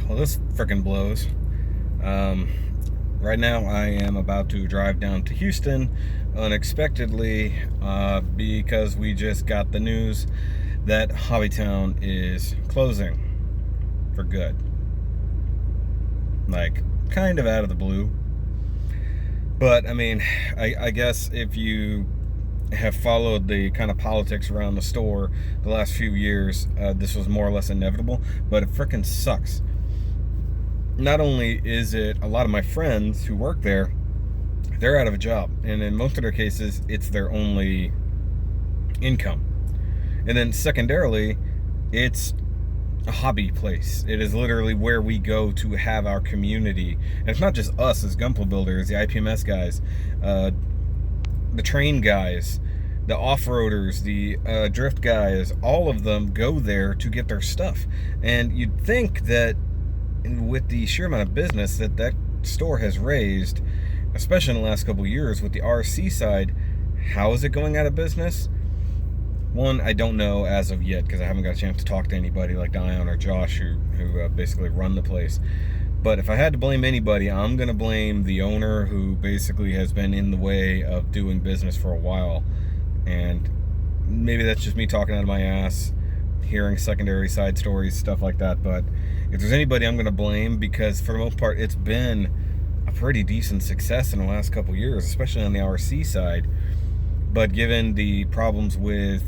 Well, this frickin' blows. Right now, I am about to drive down to Houston unexpectedly because we just got the news that Hobbytown is closing for good. Like, kind of out of the blue. But, I mean, I guess if you have followed the kind of politics around the store the last few years, this was more or less inevitable, but it frickin' sucks. Not only is it a lot of my friends who work there, they're out of a job, and in most of their cases, it's their only income. And then secondarily, it's a hobby place. It is literally where we go to have our community. And it's not just us as gunpowder builders, the IPMS guys, the train guys, the off-roaders, the drift guys, all of them go there to get their stuff. And you'd think that with the sheer amount of business that store has raised, especially in the last couple of years with the RC side, how is it going out of business? One, I don't know as of yet because I haven't got a chance to talk to anybody like Dion or Josh who basically run the place. But if I had to blame anybody, I'm going to blame the owner who basically has been in the way of doing business for a while. And maybe that's just me talking out of my ass, hearing secondary side stories, stuff like that. But if there's anybody I'm going to blame, because for the most part, it's been a pretty decent success in the last couple years, especially on the RC side. But given the problems with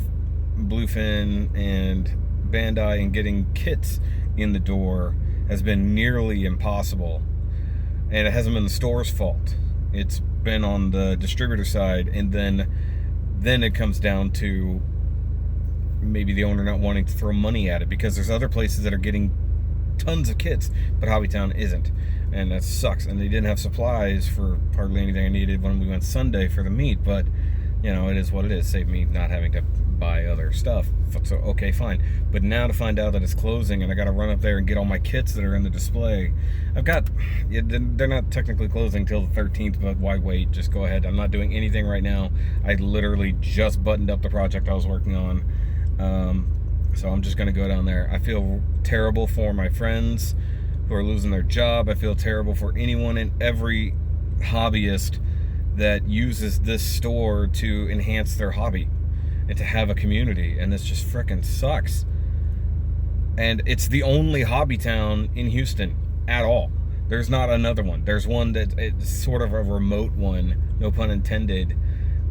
Bluefin and Bandai and getting kits in the door has been nearly impossible. And it hasn't been the store's fault. It's been on the distributor side, and then it comes down to maybe the owner not wanting to throw money at it, because there's other places that are getting tons of kits, but Hobbytown isn't. And that sucks. And they didn't have supplies for hardly anything I needed when we went Sunday for the meet, but you know, it is what it is. Saved me not having to buy other stuff. So, okay, fine. But now to find out that it's closing and I got to run up there and get all my kits that are in the display. They're not technically closing till the 13th, but why wait? Just go ahead. I'm not doing anything right now. I literally just buttoned up the project I was working on. So I'm just going to go down there. I feel terrible for my friends who are losing their job. I feel terrible for anyone and every hobbyist that uses this store to enhance their hobby and to have a community, and this just frickin' sucks. And it's the only hobby town in Houston at all. There's not another one. There's one that it's sort of a remote one, no pun intended,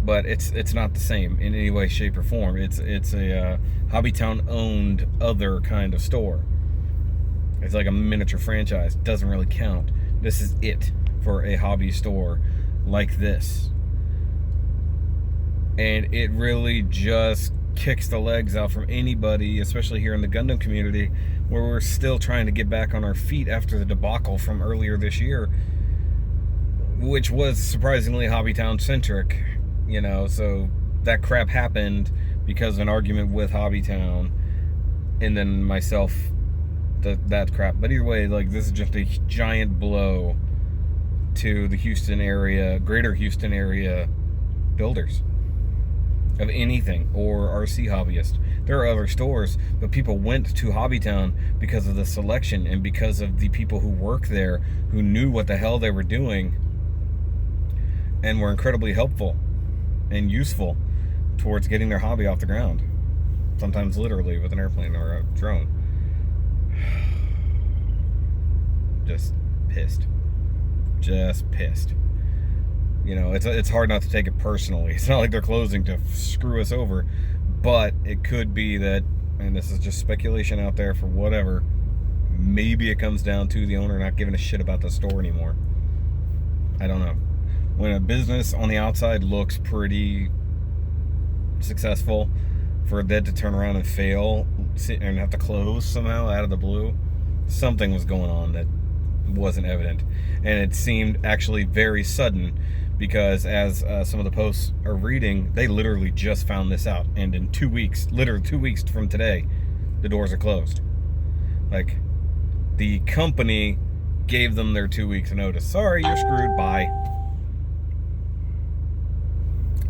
but it's not the same in any way, shape, or form. It's a hobby town owned other kind of store. It's like a miniature franchise. Doesn't really count. This is it for a hobby store like this. And it really just kicks the legs out from anybody, especially here in the Gundam community, where we're still trying to get back on our feet after the debacle from earlier this year, which was surprisingly Hobbytown centric, you know. So that crap happened because of an argument with Hobbytown, and then myself, that crap. But either way, like, this is just a giant blow to the Houston area, greater Houston area builders of anything, or RC hobbyists. There are other stores, but people went to Hobbytown because of the selection and because of the people who work there who knew what the hell they were doing and were incredibly helpful and useful towards getting their hobby off the ground. Sometimes literally with an airplane or a drone. Just pissed. Just pissed. You know, it's hard not to take it personally. It's not like they're closing to screw us over, but it could be that, and this is just speculation out there for whatever, maybe it comes down to the owner not giving a shit about the store anymore. I don't know. When a business on the outside looks pretty successful, for that to turn around and fail and have to close somehow out of the blue, something was going on that wasn't evident. And it seemed actually very sudden, because as some of the posts are reading, they literally just found this out, and in 2 weeks, literally 2 weeks from today, the doors are closed. Like, the company gave them their 2 weeks notice. Sorry, you're screwed, bye.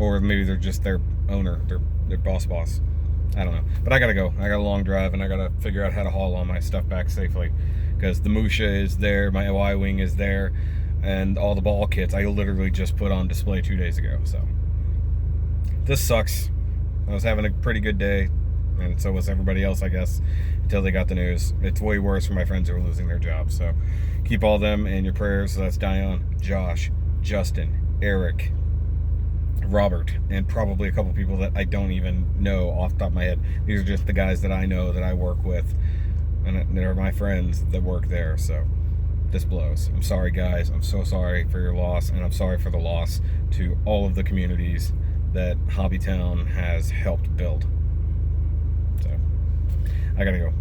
Or maybe they're just their owner, their boss. I don't know. But I gotta go. I got a long drive, and I gotta figure out how to haul all my stuff back safely. Because the Musha is there, my Y-Wing is there, and all the ball kits I literally just put on display 2 days ago. So this sucks. I was having a pretty good day, and so was everybody else, I guess, until they got the news. It's way worse for my friends who are losing their jobs. So keep all them in your prayers. So that's Dion, Josh, Justin, Eric, Robert, and probably a couple people that I don't even know off the top of my head. These are just the guys that I know, that I work with, and they're my friends that work there. So this blows. I'm sorry, guys. I'm so sorry for your loss, and I'm sorry for the loss to all of the communities that Hobbytown has helped build. So I gotta go.